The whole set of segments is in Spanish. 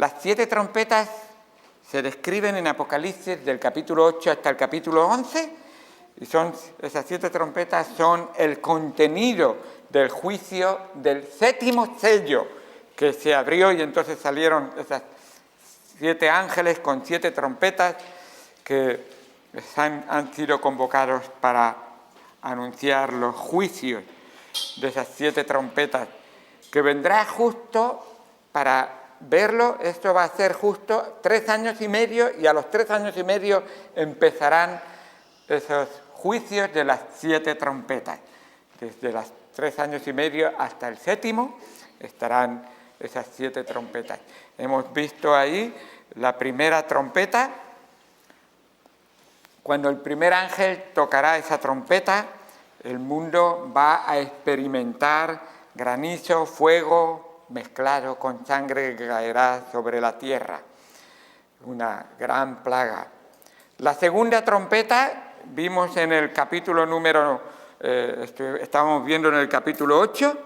Las 7 trompetas se describen en Apocalipsis del capítulo 8 hasta el capítulo 11, y esas 7 trompetas son el contenido del juicio del 7º sello que se abrió, y entonces salieron esas 7 ángeles con 7 trompetas que han sido convocados para anunciar los juicios de esas 7 trompetas, que vendrá justo para verlo. Esto va a ser justo 3 años y medio, y a los 3 años y medio empezarán esos juicios de las 7 trompetas. Desde los 3 años y medio hasta el 7º estarán esas 7 trompetas. Hemos visto ahí la primera trompeta. Cuando el primer ángel tocará esa trompeta, el mundo va a experimentar granizo, fuego mezclado con sangre que caerá sobre la tierra. Una gran plaga. La segunda trompeta vimos en el capítulo estábamos viendo en el capítulo 8,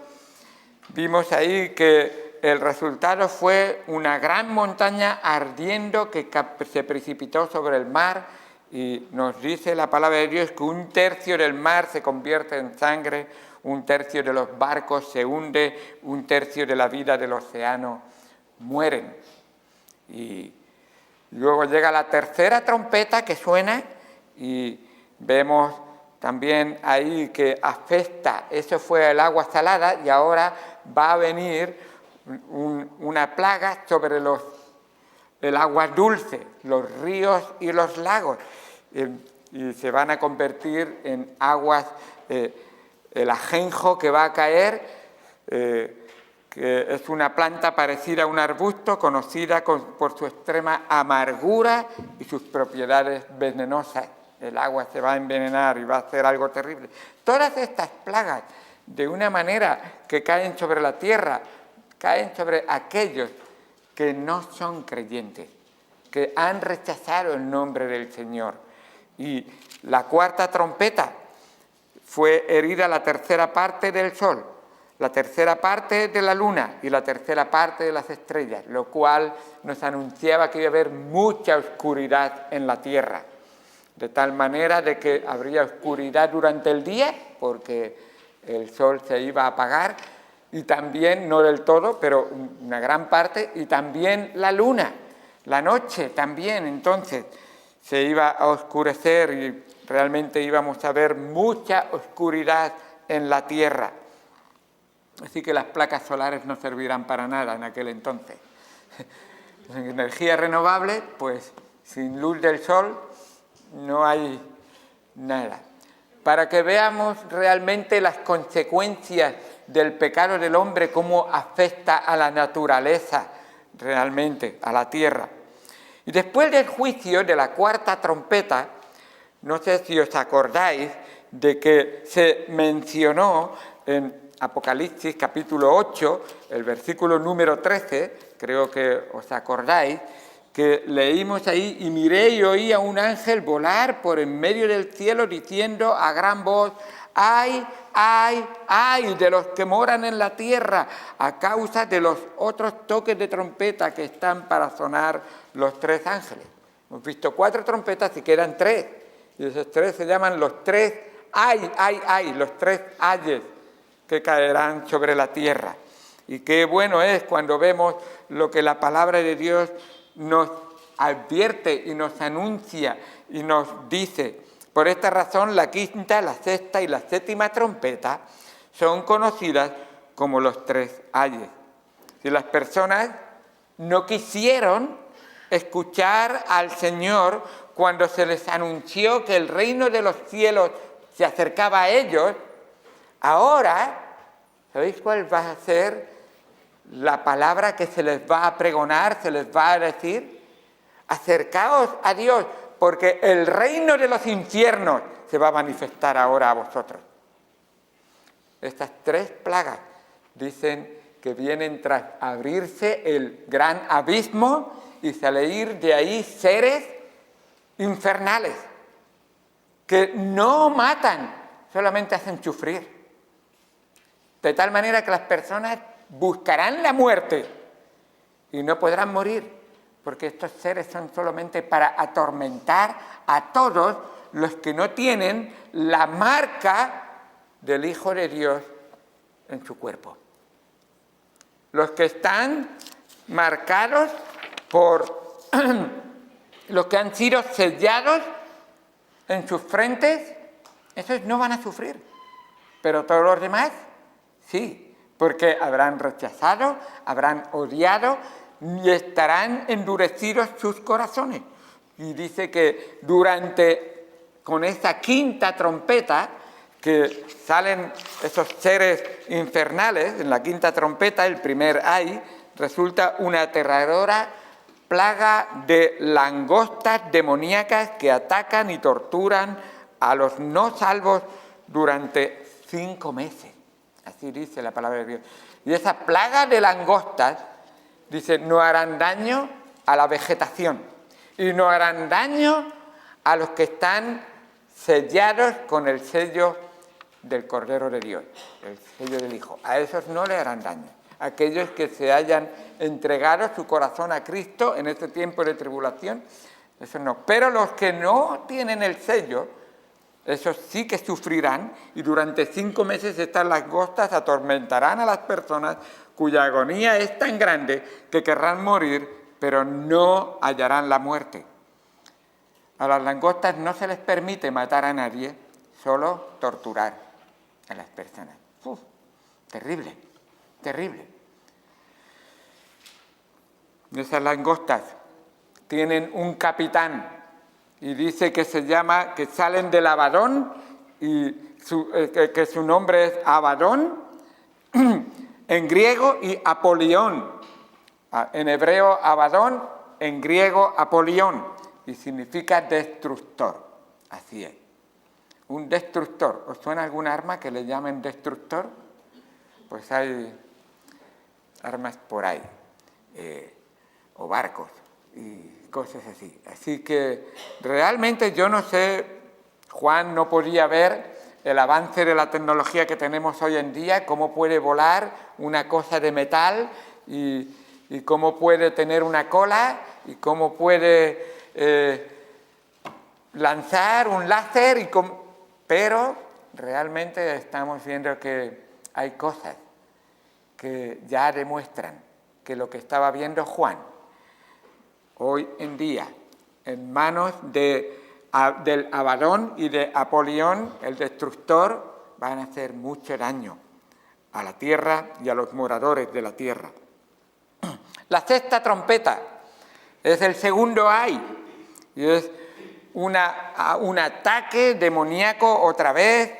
vimos ahí que el resultado fue una gran montaña ardiendo que se precipitó sobre el mar, y nos dice la palabra de Dios que 1/3 del mar se convierte en sangre, 1/3 de los barcos se hunde, 1/3 de la vida del océano mueren. Y luego llega la tercera trompeta que suena, y vemos también ahí que afecta, eso fue el agua salada, y ahora va a venir una plaga sobre el agua dulce, los ríos y los lagos, y se van a convertir en aguas, el ajenjo que va a caer, que es una planta parecida a un arbusto, conocida por su extrema amargura y sus propiedades venenosas. El agua se va a envenenar y va a ser algo terrible. Todas estas plagas, de una manera que caen sobre la tierra, caen sobre aquellos que no son creyentes, que han rechazado el nombre del Señor. Y la cuarta trompeta fue herida la tercera parte del sol, la tercera parte de la luna y la tercera parte de las estrellas, lo cual nos anunciaba que iba a haber mucha oscuridad en la tierra, de tal manera de que habría oscuridad durante el día, porque el sol se iba a apagar, y también, no del todo, pero una gran parte, y también la luna, la noche también, entonces se iba a oscurecer y realmente íbamos a ver mucha oscuridad en la tierra. Así que las placas solares no servirán para nada en aquel entonces. Energía renovable, pues sin luz del sol no hay nada. Para que veamos realmente las consecuencias del pecado del hombre, cómo afecta a la naturaleza realmente, a la tierra. Y después del juicio de la cuarta trompeta, no sé si os acordáis de que se mencionó en Apocalipsis capítulo 8, el versículo número 13, creo que os acordáis, que leímos ahí: y miré y oí a un ángel volar por en medio del cielo diciendo a gran voz: ¡ay, ay, ay de los que moran en la tierra a causa de los otros toques de trompeta que están para sonar los 3 ángeles! Hemos visto 4 trompetas y quedan 3, y esos 3 se llaman los 3 ay, ay, ay, los 3 ayes que caerán sobre la tierra. Y qué bueno es cuando vemos lo que la palabra de Dios nos advierte y nos anuncia y nos dice. Por esta razón, la quinta, la sexta y la séptima trompeta son conocidas como los 3 ayes. Si las personas no quisieron escuchar al Señor cuando se les anunció que el reino de los cielos se acercaba a ellos, ahora, ¿sabéis cuál va a ser la palabra que se les va a pregonar, se les va a decir? Acercaos a Dios, porque el reino de los infiernos se va a manifestar ahora a vosotros. Estas 3 plagas dicen que vienen tras abrirse el gran abismo y salir de ahí seres infernales que no matan, solamente hacen sufrir. De tal manera que las personas buscarán la muerte y no podrán morir, porque estos seres son solamente para atormentar a todos los que no tienen la marca del Hijo de Dios en su cuerpo. Los que están marcados por los que han sido sellados en sus frentes, esos no van a sufrir, pero todos los demás sí, porque habrán rechazado, habrán odiado y estarán endurecidos sus corazones. Y dice que con esa quinta trompeta, que salen esos seres infernales, en la quinta trompeta, el primer ay, resulta una aterradora plaga de langostas demoníacas que atacan y torturan a los no salvos durante 5 meses. Así dice la palabra de Dios. Y esa plaga de langostas, dice, no harán daño a la vegetación y no harán daño a los que están sellados con el sello del Cordero de Dios, el sello del Hijo. A esos no le harán daño. Aquellos que se hayan entregado su corazón a Cristo en este tiempo de tribulación, eso no. Pero los que no tienen el sello, esos sí que sufrirán, y durante 5 meses estas langostas atormentarán a las personas cuya agonía es tan grande que querrán morir, pero no hallarán la muerte. A las langostas no se les permite matar a nadie, solo torturar a las personas. Terrible, terrible. Esas langostas tienen un capitán y dice que que salen del Abadón y que su nombre es Abadón en griego y Apolión. En hebreo Abadón, en griego Apolión, y significa destructor. Así es. Un destructor. ¿Os suena algún arma que le llamen destructor? Pues hay armas por ahí, o barcos y cosas así. Así que realmente yo no sé, Juan no podía ver el avance de la tecnología que tenemos hoy en día, cómo puede volar una cosa de metal y cómo puede tener una cola y cómo puede lanzar un láser, pero realmente estamos viendo que hay cosas que ya demuestran que lo que estaba viendo Juan hoy en día en manos del Abadón y de Apolión, el destructor, van a hacer mucho daño a la tierra y a los moradores de la tierra. La sexta trompeta es el segundo ay, y es un ataque demoníaco otra vez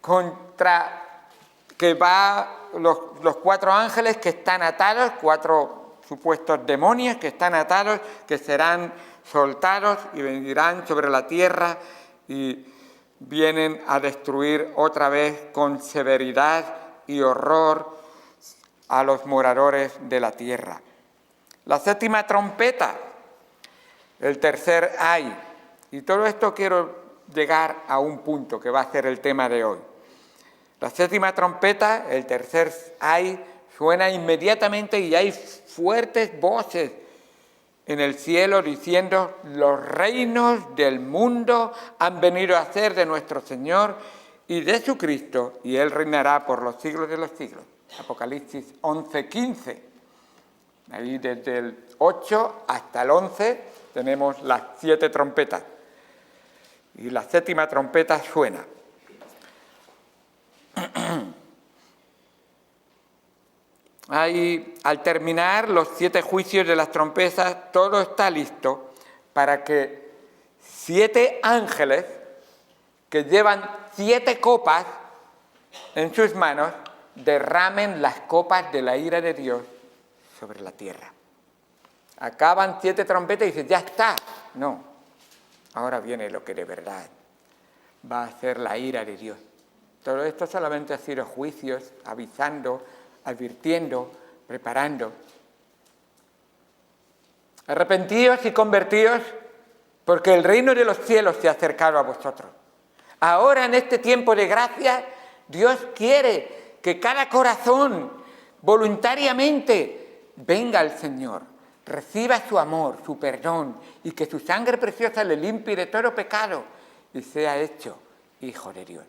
contra que va los 4 ángeles que están atados, 4 supuestos demonios que están atados, que serán soltados y vendrán sobre la tierra y vienen a destruir otra vez con severidad y horror a los moradores de la tierra. La séptima trompeta, el tercer ay. Y todo esto quiero llegar a un punto que va a ser el tema de hoy. La séptima trompeta, el tercer ay, suena inmediatamente y hay fuertes voces en el cielo diciendo: los reinos del mundo han venido a ser de nuestro Señor y de su Cristo, y Él reinará por los siglos de los siglos. Apocalipsis 11:15. Ahí desde el 8 hasta el 11 tenemos las 7 trompetas. Y la séptima trompeta suena. Ahí, al terminar los 7 juicios de las trompetas, todo está listo para que 7 ángeles que llevan 7 copas en sus manos derramen las copas de la ira de Dios sobre la tierra. Acaban 7 trompetas y dicen: ya está. No, ahora viene lo que de verdad va a ser la ira de Dios. Todo esto solamente ha sido juicios, avisando, advirtiendo, preparando. Arrepentíos y convertíos, porque el reino de los cielos se ha acercado a vosotros. Ahora, en este tiempo de gracia, Dios quiere que cada corazón voluntariamente venga al Señor. reciba su amor, su perdón, y que su sangre preciosa le limpie de todo pecado y sea hecho hijo de Dios.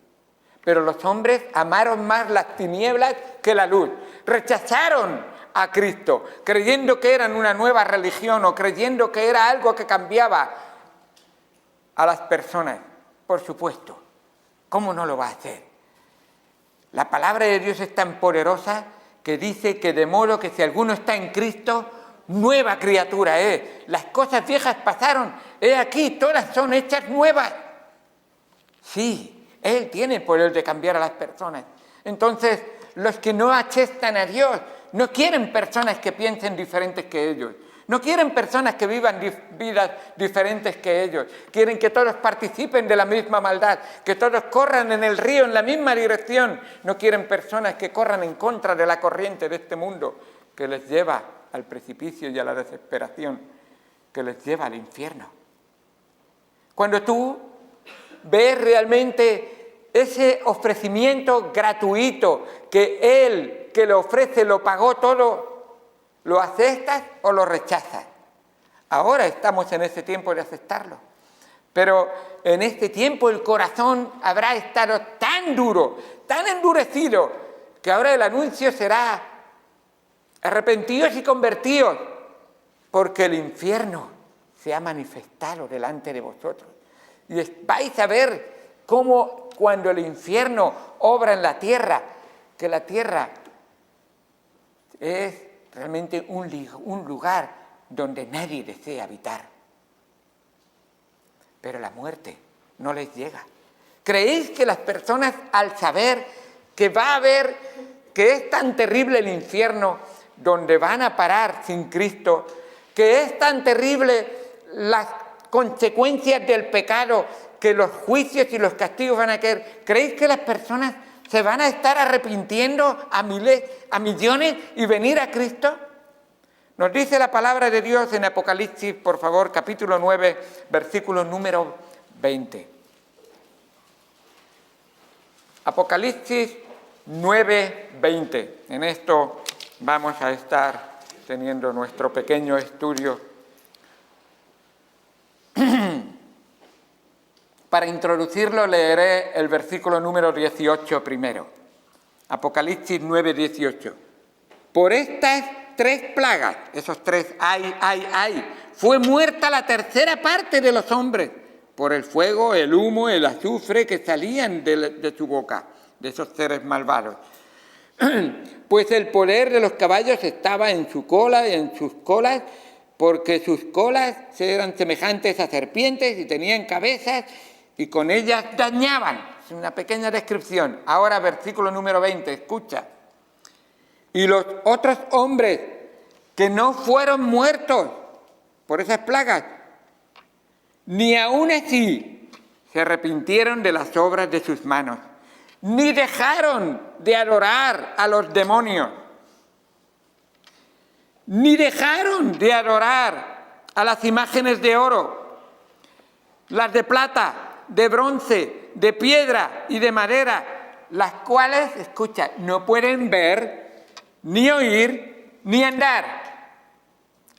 Pero los hombres amaron más las tinieblas que la luz. Rechazaron a Cristo, creyendo que eran una nueva religión o creyendo que era algo que cambiaba a las personas. Por supuesto, ¿cómo no lo va a hacer? La palabra de Dios es tan poderosa que dice que de modo que si alguno está en Cristo, nueva criatura es. Las cosas viejas pasaron, he aquí, todas son hechas nuevas. Sí, Él tiene el poder de cambiar a las personas. Entonces, los que no achestan a Dios no quieren personas que piensen diferentes que ellos. No quieren personas que vivan vidas diferentes que ellos. Quieren que todos participen de la misma maldad, que todos corran en el río en la misma dirección. No quieren personas que corran en contra de la corriente de este mundo que les lleva al precipicio y a la desesperación, que les lleva al infierno. Cuando tú ves realmente ese ofrecimiento gratuito que Él que lo ofrece lo pagó todo, ¿lo aceptas o lo rechazas? Ahora estamos en ese tiempo de aceptarlo. Pero en este tiempo el corazón habrá estado tan duro, tan endurecido, que ahora el anuncio será: arrepentidos y convertidos, porque el infierno se ha manifestado delante de vosotros. Y vais a ver cómo cuando el infierno obra en la tierra, que la tierra es realmente un lugar donde nadie desea habitar. Pero la muerte no les llega. ¿Creéis que las personas, al saber que va a haber, que es tan terrible el infierno donde van a parar sin Cristo, que es tan terrible las consecuencias del pecado, que los juicios y los castigos van a caer, ¿creéis que las personas se van a estar arrepintiendo a miles, a millones y venir a Cristo? Nos dice la palabra de Dios en Apocalipsis, por favor, capítulo 9, versículo número 20. Apocalipsis 9, 20. En esto vamos a estar teniendo nuestro pequeño estudio. Para introducirlo leeré el versículo número 18 primero. Apocalipsis 9, 18. Por estas 3 plagas, esos 3 ay, fue muerta la tercera parte de los hombres por el fuego, el humo, el azufre que salían de su boca, de esos seres malvados. Pues el poder de los caballos estaba en su cola y en sus colas, porque sus colas eran semejantes a serpientes y tenían cabezas, y con ellas dañaban. Es una pequeña descripción. Ahora versículo número 20, escucha. Y los otros hombres que no fueron muertos por esas plagas, ni aun así se arrepintieron de las obras de sus manos, ni dejaron de adorar a los demonios, ni dejaron de adorar a las imágenes de oro, las de plata, de bronce, de piedra y de madera, las cuales, escucha, no pueden ver, ni oír, ni andar.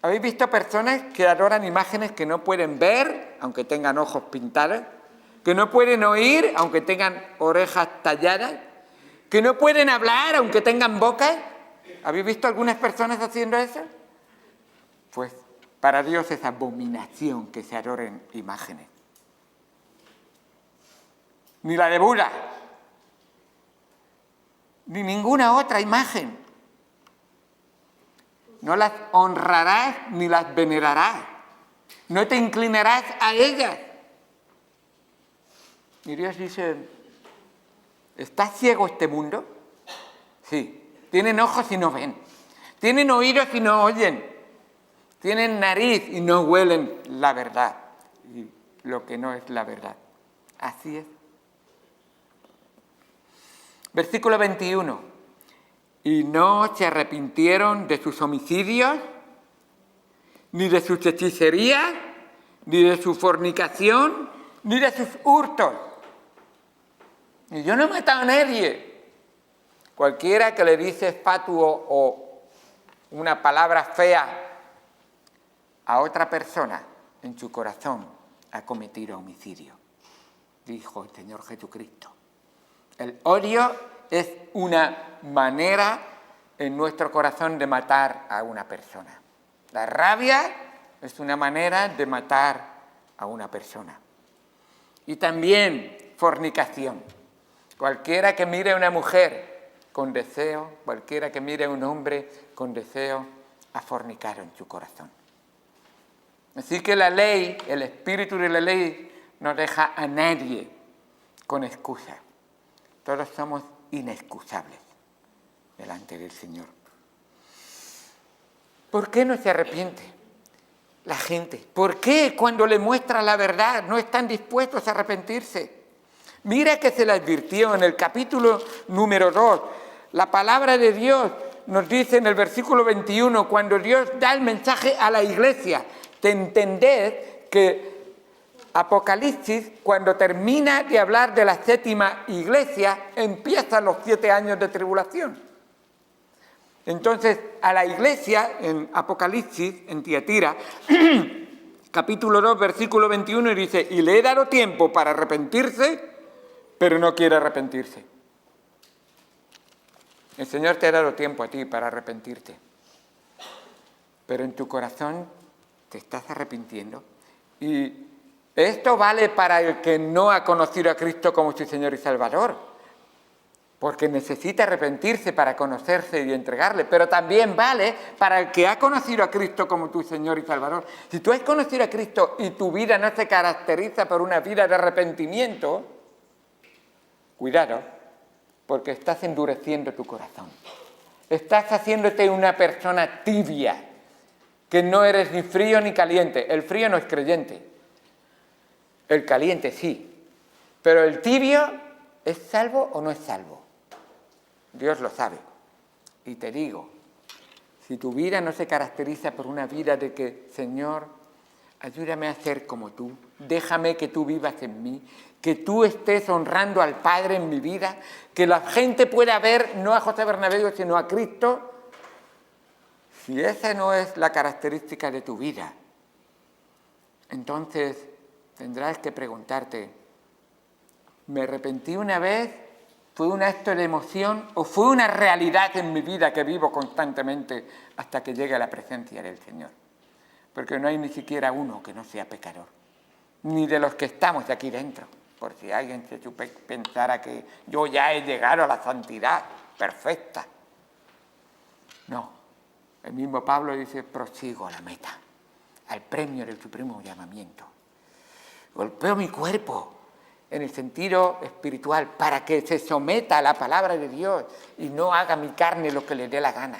¿Habéis visto personas que adoran imágenes que no pueden ver, aunque tengan ojos pintados? Que no pueden oír, aunque tengan orejas talladas? Que no pueden hablar, aunque tengan boca. ¿Habéis visto algunas personas haciendo eso? Pues para Dios es abominación que se adoren imágenes. Ni la de Buda, ni ninguna otra imagen. No las honrarás ni las venerarás. No te inclinarás a ellas. Y Dios dice, ¿está ciego este mundo? Sí. Tienen ojos y no ven. Tienen oídos y no oyen. Tienen nariz y no huelen la verdad. Y lo que no es la verdad. Así es. Versículo 21. Y no se arrepintieron de sus homicidios, ni de sus hechicerías, ni de su fornicación, ni de sus hurtos. Y yo no he matado a nadie. Cualquiera que le dice fatuo o una palabra fea a otra persona, en su corazón ha cometido homicidio, dijo el Señor Jesucristo. El odio es una manera en nuestro corazón de matar a una persona. La rabia es una manera de matar a una persona. Y también fornicación. Cualquiera que mire a una mujer con deseo, cualquiera que mire a un hombre con deseo, ha fornicado en su corazón. Así que la ley, el espíritu de la ley, no deja a nadie con excusa. Todos somos inexcusables delante del Señor. ¿Por qué no se arrepiente la gente? ¿Por qué cuando le muestra la verdad no están dispuestos a arrepentirse? Mira que se le advirtió en el capítulo número 2. La palabra de Dios nos dice en el versículo 21, cuando Dios da el mensaje a la iglesia, de entender que Apocalipsis, cuando termina de hablar de la séptima iglesia, empiezan los 7 años de tribulación. Entonces, a la iglesia, en Apocalipsis, en Tiatira, capítulo 2, versículo 21, dice, y le he dado tiempo para arrepentirse, pero no quiere arrepentirse. El Señor te ha dado tiempo a ti para arrepentirte, pero en tu corazón te estás arrepintiendo. Y esto vale para el que no ha conocido a Cristo como su Señor y Salvador, porque necesita arrepentirse para conocerse y entregarle, pero también vale para el que ha conocido a Cristo como tu Señor y Salvador. Si tú has conocido a Cristo y tu vida no se caracteriza por una vida de arrepentimiento, cuidado, porque estás endureciendo tu corazón. Estás haciéndote una persona tibia, que no eres ni frío ni caliente. El frío no es creyente, el caliente sí, pero el tibio ¿es salvo o no es salvo? Dios lo sabe. Y te digo, si tu vida no se caracteriza por una vida de que, Señor, ayúdame a ser como tú, déjame que tú vivas en mí, que tú estés honrando al Padre en mi vida, que la gente pueda ver no a José Bernabéu, sino a Cristo. Si esa no es la característica de tu vida, entonces tendrás que preguntarte, ¿me arrepentí una vez? ¿Fue un acto de emoción o fue una realidad en mi vida que vivo constantemente hasta que llegue a la presencia del Señor? Porque no hay ni siquiera uno que no sea pecador, ni de los que estamos aquí dentro. Por si alguien se pensara que yo ya he llegado a la santidad perfecta. No, el mismo Pablo dice, prosigo a la meta, al premio del supremo llamamiento. Golpeo mi cuerpo en el sentido espiritual para que se someta a la palabra de Dios y no haga mi carne lo que le dé la gana.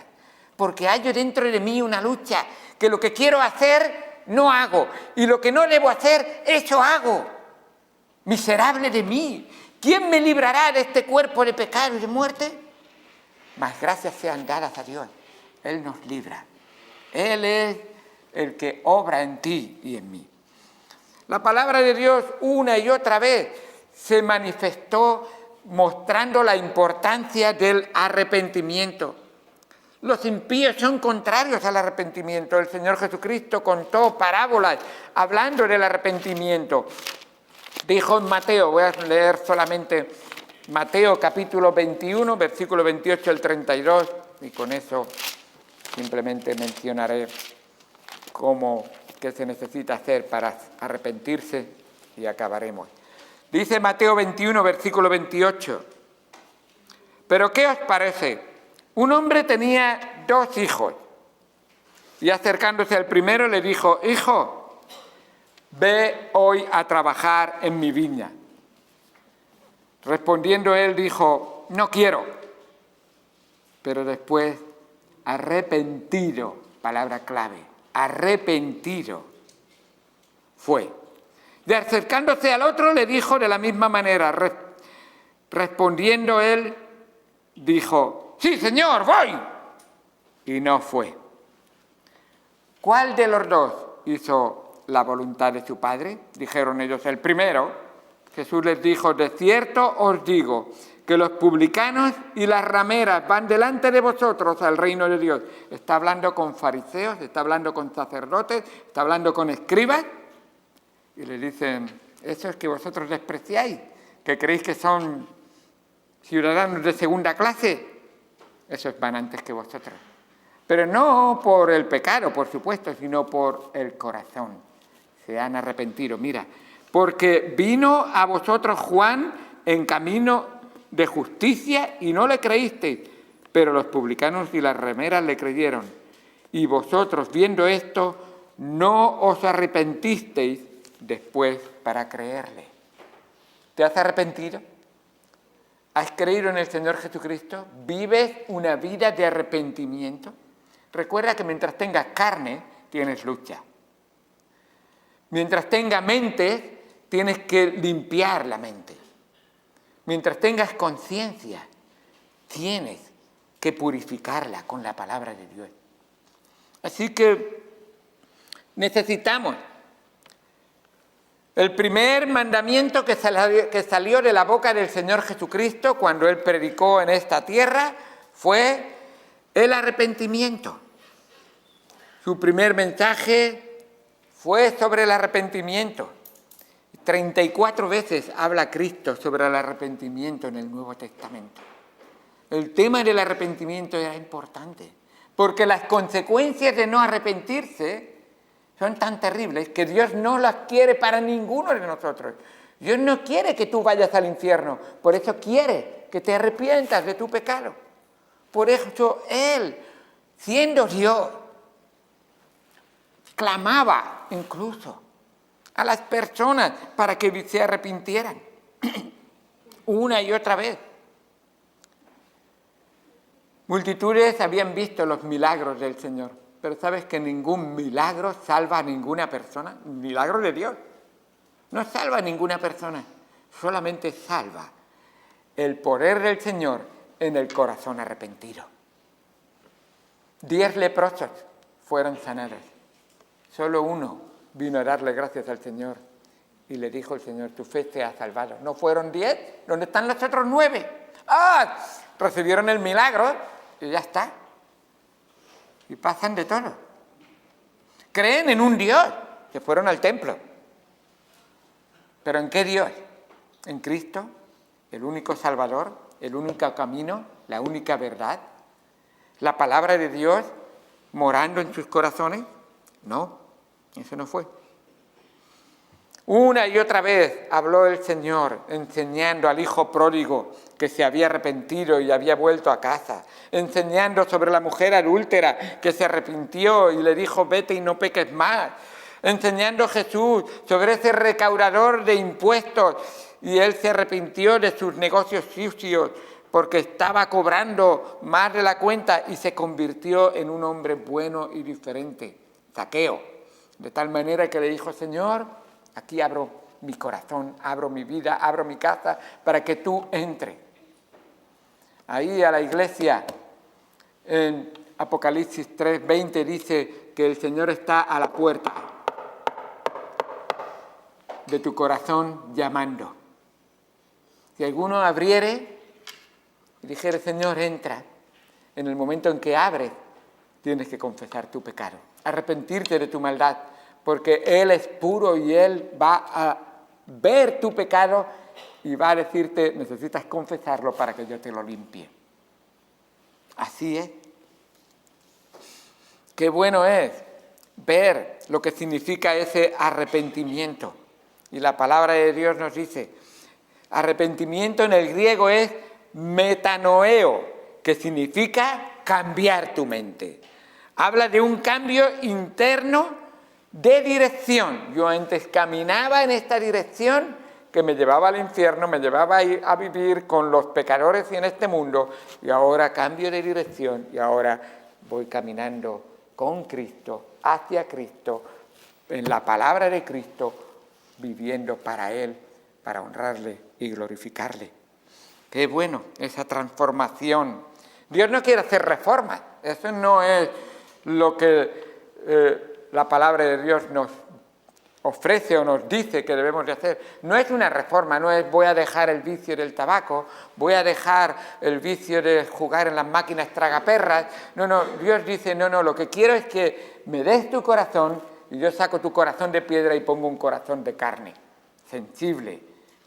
Porque hay dentro de mí una lucha, que lo que quiero hacer no hago, y lo que no debo hacer, eso hago. Miserable de mí, ¿quién me librará de este cuerpo de pecado y de muerte? Mas gracias sean dadas a Dios, Él nos libra. Él es el que obra en ti y en mí. La palabra de Dios una y otra vez se manifestó mostrando la importancia del arrepentimiento. Los impíos son contrarios al arrepentimiento. El Señor Jesucristo contó parábolas hablando del arrepentimiento. Dijo en Mateo, voy a leer solamente Mateo capítulo 21, versículo 28 al 32, y con eso simplemente mencionaré qué se necesita hacer para arrepentirse y acabaremos. Dice Mateo 21, versículo 28, ¿pero qué os parece? Un hombre tenía 2 hijos, y acercándose al primero le dijo, hijo, ve hoy a trabajar en mi viña. Respondiendo él dijo, no quiero. Pero después, arrepentido, palabra clave, arrepentido, fue. Y acercándose al otro le dijo de la misma manera. Respondiendo él, dijo, sí, Señor, voy. Y no fue. ¿Cuál de los 2 hizo la voluntad de su padre? Dijeron ellos, el primero. Jesús les dijo, de cierto os digo, que que los publicanos y las rameras van delante de vosotros al reino de Dios. Está hablando con fariseos, está hablando con sacerdotes, está hablando con escribas, y le dicen, eso es que vosotros despreciáis, que creéis que son ciudadanos de segunda clase, esos van antes que vosotros. Pero no por el pecado, por supuesto, sino por el corazón. Se han arrepentido. Mira, porque vino a vosotros Juan en camino de justicia y no le creísteis, pero los publicanos y las rameras le creyeron. Y vosotros, viendo esto, no os arrepentisteis después para creerle. ¿Te has arrepentido? ¿Has creído en el Señor Jesucristo? ¿Vives una vida de arrepentimiento? Recuerda que mientras tengas carne, tienes lucha. Mientras tengas mente, tienes que limpiar la mente. Mientras tengas conciencia, tienes que purificarla con la palabra de Dios. Así que necesitamos el primer mandamiento que salió de la boca del Señor Jesucristo cuando Él predicó en esta tierra fue el arrepentimiento. Su primer mensaje fue sobre el arrepentimiento. 34 veces habla Cristo sobre el arrepentimiento en el Nuevo Testamento. El tema del arrepentimiento era importante, porque las consecuencias de no arrepentirse son tan terribles que Dios no las quiere para ninguno de nosotros. Dios no quiere que tú vayas al infierno, por eso quiere que te arrepientas de tu pecado. Por eso Él, siendo Dios, clamaba incluso a las personas para que se arrepintieran una y otra vez. Multitudes habían visto los milagros del Señor, pero sabes que ningún milagro salva a ninguna persona. El milagro de Dios no salva a ninguna persona, solamente salva el poder del Señor en el corazón arrepentido. 10 leprosos fueron sanados. Solo uno vino a darle gracias al Señor y le dijo el Señor, tu fe te ha salvado. ¿No fueron 10? ¿Dónde están los otros 9? ¡Ah! Recibieron el milagro y ya está. Y pasan de todo. Creen en un Dios, que fueron al templo. ¿Pero en qué Dios? ¿En Cristo? ¿El único Salvador? ¿El único camino? ¿La única verdad? ¿La palabra de Dios morando en sus corazones? No, eso no fue. Una y otra vez habló el Señor enseñando al hijo pródigo que se había arrepentido y había vuelto a casa, enseñando sobre la mujer adúltera que se arrepintió y le dijo vete y no peques más, enseñando Jesús sobre ese recaudador de impuestos y él se arrepintió de sus negocios sucios porque estaba cobrando más de la cuenta y se convirtió en un hombre bueno y diferente, Zaqueo, de tal manera que le dijo Señor, aquí abro mi corazón, abro mi vida, abro mi casa para que tú entres. Ahí a la iglesia, en Apocalipsis 3:20 dice que el Señor está a la puerta de tu corazón llamando. Si alguno abriere y dijere Señor entra, en el momento en que abres tienes que confesar tu pecado, arrepentirte de tu maldad, porque Él es puro y Él va a ver tu pecado y va a decirte, necesitas confesarlo para que yo te lo limpie. Así es. Qué bueno es ver lo que significa ese arrepentimiento. Y la palabra de Dios nos dice, arrepentimiento en el griego es metanoeo, que significa cambiar tu mente. Habla de un cambio interno de dirección. Yo antes caminaba en esta dirección que me llevaba al infierno, me llevaba a vivir con los pecadores y en este mundo, y ahora cambio de dirección y ahora voy caminando con Cristo, hacia Cristo, en la palabra de Cristo, viviendo para Él, para honrarle y glorificarle. Qué bueno esa transformación. Dios no quiere hacer reformas, eso no es lo que la palabra de Dios nos ofrece o nos dice que debemos de hacer. No es una reforma, no es voy a dejar el vicio del tabaco, voy a dejar el vicio de jugar en las máquinas tragaperras. No, Dios dice, no, lo que quiero es que me des tu corazón y yo saco tu corazón de piedra y pongo un corazón de carne, sensible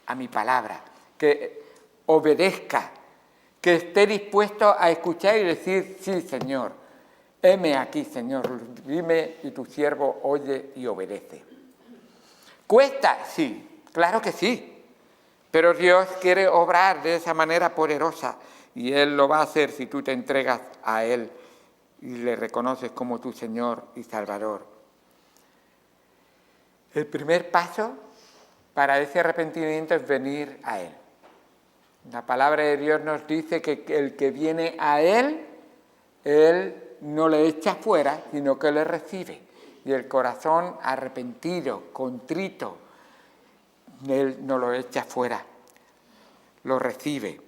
a mi palabra, que obedezca, que esté dispuesto a escuchar y decir, sí, Señor, heme aquí, Señor, dime y tu siervo oye y obedece. ¿Cuesta? Sí, claro que sí, pero Dios quiere obrar de esa manera poderosa y Él lo va a hacer si tú te entregas a Él y le reconoces como tu Señor y Salvador. El primer paso para ese arrepentimiento es venir a Él. La palabra de Dios nos dice que el que viene a Él, Él no le echa fuera, sino que le recibe. Y el corazón arrepentido, contrito, Él no lo echa fuera, lo recibe.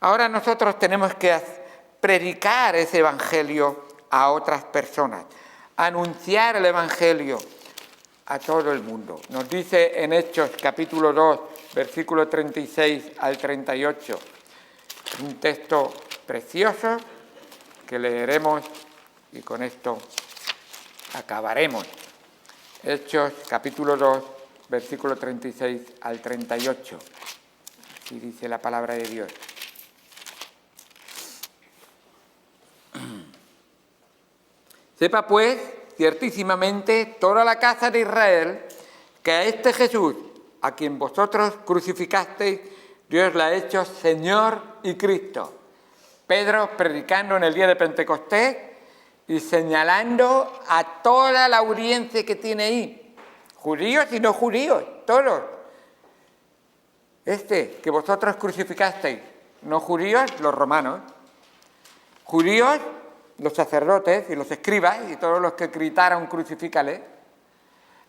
Ahora nosotros tenemos que predicar ese evangelio a otras personas, anunciar el evangelio a todo el mundo. Nos dice en Hechos capítulo 2, versículo 36 al 38, un texto precioso que leeremos y con esto acabaremos. Hechos capítulo 2, versículo 36 al 38. Así dice la palabra de Dios. Sepa pues, ciertísimamente, toda la casa de Israel, que a este Jesús, a quien vosotros crucificasteis, Dios le ha hecho Señor y Cristo. Pedro predicando en el día de Pentecostés y señalando a toda la audiencia que tiene ahí, judíos y no judíos, todos. Que vosotros crucificasteis, no judíos, los romanos, judíos, los sacerdotes y los escribas y todos los que gritaron crucifícale,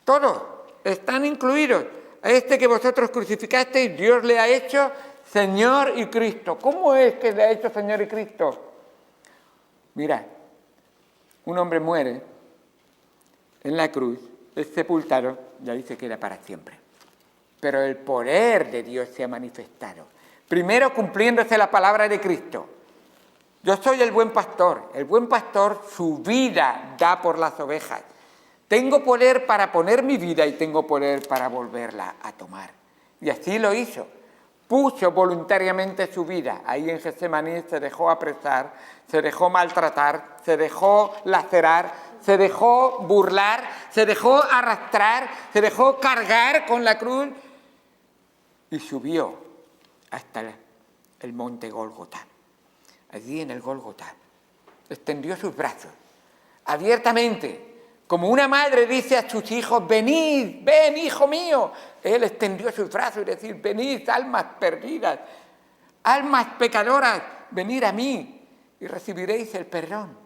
todos están incluidos. A que vosotros crucificasteis, Dios le ha hecho Señor y Cristo. ¿Cómo es que le ha hecho Señor y Cristo? Mira, un hombre muere en la cruz, es sepultado y ahí se queda para siempre. Pero el poder de Dios se ha manifestado. Primero cumpliéndose la palabra de Cristo. Yo soy el buen pastor su vida da por las ovejas. Tengo poder para poner mi vida y tengo poder para volverla a tomar. Y así lo hizo. Puso voluntariamente su vida. Ahí en Getsemaní se dejó apresar, se dejó maltratar, se dejó lacerar, se dejó burlar, se dejó arrastrar, se dejó cargar con la cruz y subió hasta el monte Gólgota. Allí en el Gólgota extendió sus brazos abiertamente, como una madre dice a sus hijos, venid, ven, hijo mío. Él extendió sus brazos y decir, venid, almas perdidas, almas pecadoras, venid a mí y recibiréis el perdón.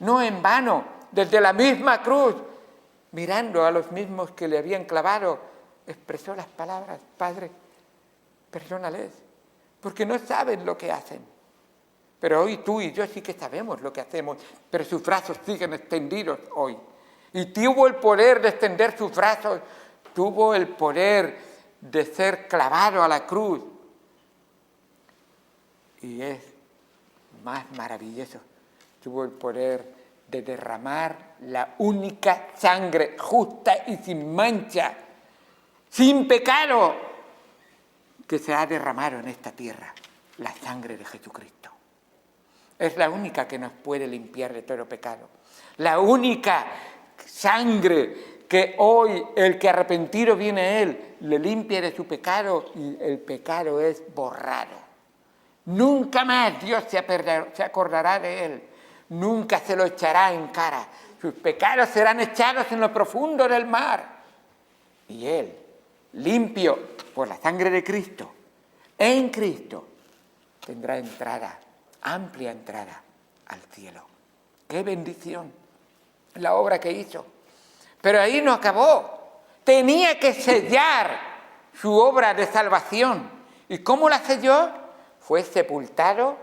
No en vano, desde la misma cruz, mirando a los mismos que le habían clavado, expresó las palabras, Padre, perdónales, porque no saben lo que hacen. Pero hoy tú y yo sí que sabemos lo que hacemos, pero sus brazos siguen extendidos hoy. Y tuvo el poder de extender sus brazos, tuvo el poder de ser clavado a la cruz. Y es más maravilloso, tuvo el poder de derramar la única sangre justa y sin mancha, sin pecado, que se ha derramado en esta tierra, la sangre de Jesucristo. Es la única que nos puede limpiar de todo pecado. La única sangre que hoy el que arrepentido viene a Él, le limpia de su pecado y el pecado es borrado. Nunca más Dios se acordará de Él. Nunca se lo echará en cara. Sus pecados serán echados en lo profundo del mar. Y Él, limpio por la sangre de Cristo, en Cristo, tendrá entrada, amplia entrada al cielo. ¡Qué bendición! La obra que hizo. Pero ahí no acabó. Tenía que sellar su obra de salvación. ¿Y cómo la selló? Fue sepultado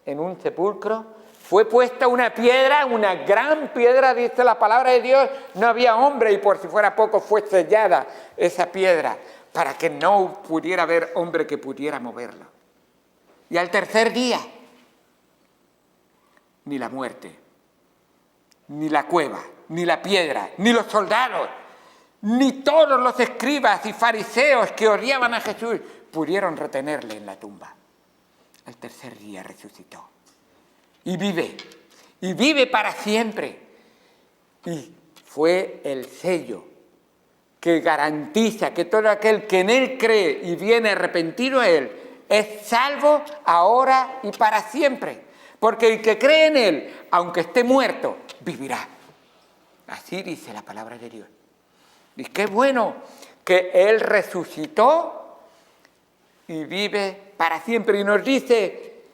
en un sepulcro fue puesta una piedra, una gran piedra, dice la palabra de Dios, no había hombre y por si fuera poco fue sellada esa piedra para que no pudiera haber hombre que pudiera moverlo. Y al tercer día, ni la muerte, ni la cueva, ni la piedra, ni los soldados, ni todos los escribas y fariseos que odiaban a Jesús pudieron retenerle en la tumba. Al tercer día resucitó. Y vive para siempre. Y fue el sello que garantiza que todo aquel que en Él cree y viene arrepentido a Él, es salvo ahora y para siempre. Porque el que cree en Él, aunque esté muerto, vivirá. Así dice la palabra de Dios. Y qué bueno que Él resucitó y vive para siempre. Y nos dice,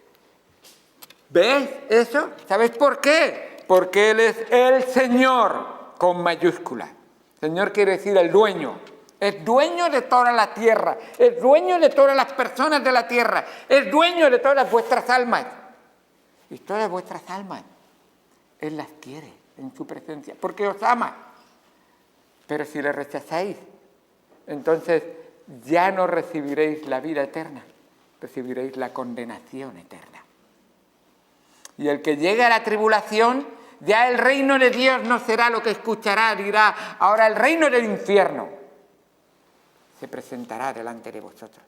¿ves eso? ¿Sabes por qué? Porque Él es el Señor, con mayúscula. Señor quiere decir el dueño. Es dueño de toda la tierra. Es dueño de todas las personas de la tierra. Es dueño de todas vuestras almas. Y todas vuestras almas, Él las quiere en su presencia, porque os ama. Pero si le rechazáis, entonces ya no recibiréis la vida eterna, recibiréis la condenación eterna. Y el que llegue a la tribulación, ya el reino de Dios no será lo que escuchará, dirá, ahora el reino del infierno se presentará delante de vosotros.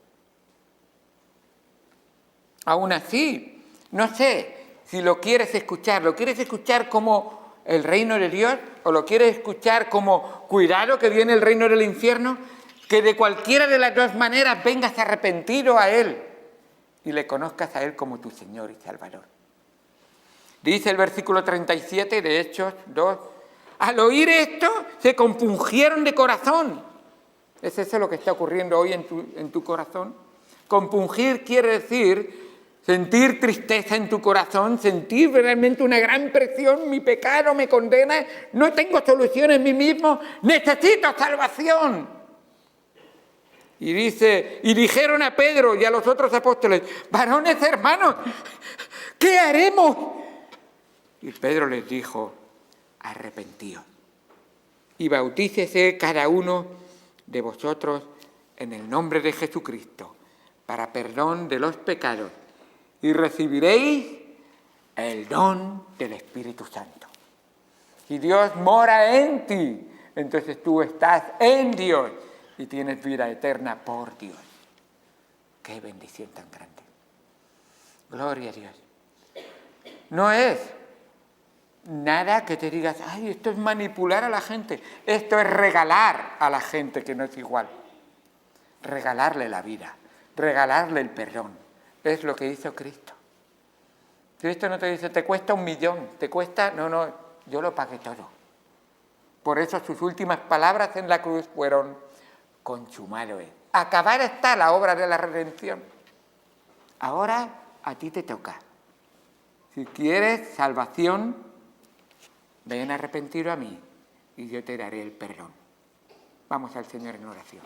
Aún así, no sé si lo quieres escuchar como el reino de Dios o lo quieres escuchar como cuidado que viene el reino del infierno, que de cualquiera de las dos maneras vengas arrepentido a Él y le conozcas a Él como tu Señor y Salvador. Dice el versículo 37 de Hechos 2, al oír esto se compungieron de corazón. ¿Es eso lo que está ocurriendo hoy en tu corazón? Compungir quiere decir sentir tristeza en tu corazón, sentir realmente una gran presión, mi pecado me condena, no tengo solución en mí mismo, necesito salvación. Y dice, y dijeron a Pedro y a los otros apóstoles, varones hermanos, ¿qué haremos? Y Pedro les dijo, arrepentíos y bautícese cada uno de vosotros en el nombre de Jesucristo para perdón de los pecados y recibiréis el don del Espíritu Santo. Si Dios mora en ti, entonces tú estás en Dios y tienes vida eterna por Dios. ¡Qué bendición tan grande! Gloria a Dios. No es nada que te digas, ay, esto es manipular a la gente. Esto es regalar a la gente que no es igual. Regalarle la vida, regalarle el perdón. Es lo que hizo Cristo. Cristo no te dice, te cuesta 1 millón, te cuesta... No, yo lo pagué todo. Por eso sus últimas palabras en la cruz fueron, consumado es. Acabada está la obra de la redención. Ahora a ti te toca. Si quieres salvación, ven arrepentido a mí y yo te daré el perdón. Vamos al Señor en oración.